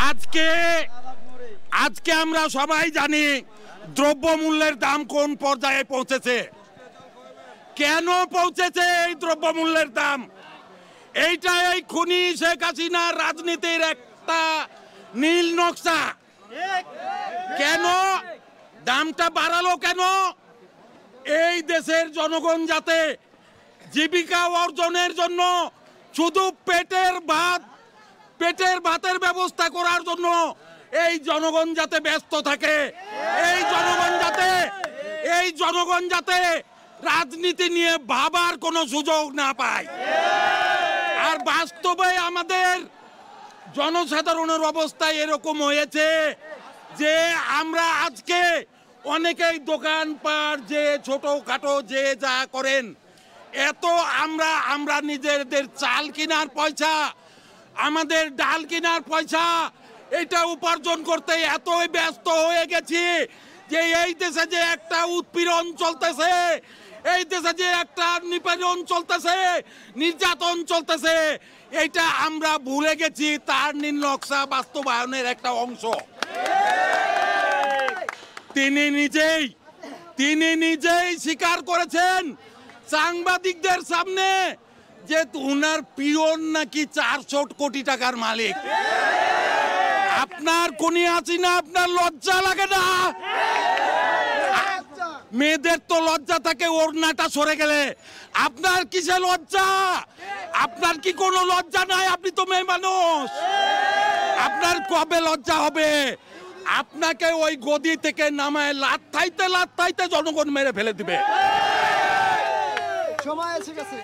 আজকে আজকে আমরা সবাই জানি দ্রব্যমূল্যের দাম কোন পর্যায়ে পৌঁছেছে। কেন পৌঁছেছে এই দ্রব্যমূল্যের দাম? এইটা এই খুনি শেখ হাসিনার রাজনীতির একটা নীল নকশা। কেন দামটা বাড়ালো? কেন? এই দেশের জনগণ যাতে জীবিকা অর্জনের জন্য শুধু পেটের ভাতের ব্যবস্থা করার জন্য এই জনগণ যাতে ব্যস্ত থাকে, এই জনগণ যাতে রাজনীতি নিয়ে ভাবার কোনো সুযোগ না পায়। আর বাস্তবে আমাদের জনসাধারণের অবস্থা এরকম হয়েছে যে আমরা আজকে অনেকেই দোকানপাট যে ছোটখাটো যে যা করেন, এত আমরা নিজেদের চাল কেনার পয়সা, আমাদের ডাল কেনার পয়সা, এটা উপার্জন করতে এতই ব্যস্ত হয়ে গেছি যে এই দেশে যে একটা উৎপীড়ন চলতেছে, এই দেশে যে একটা নিপীড়ন চলতেছে, নির্যাতন চলতেছে, এইটা আমরা ভুলে গেছি তার নীল নকশা বাস্তবায়নের একটা অংশ। তিনি নিজেই স্বীকার করেছেন সাংবাদিকদের সামনে যে উনার পিয়ন নাকি 400 কোটি টাকার মালিক। আপনার খুনি হাসিনা, আপনার লজ্জা লাগে না? মেয়েদের তো লজ্জা থাকে ওড়নাটা সরে গেলে, আপনার কিসে লজ্জা? আপনার কি কোনো লজ্জা নাই? আপনি তো মেয়ে মানুষ, আপনার কবে লজ্জা হবে? আপনাকে ওই গদি থেকে নামায় লাথাইতে জনগণ মেরে ফেলে দিবে। সময় এসে গেছে।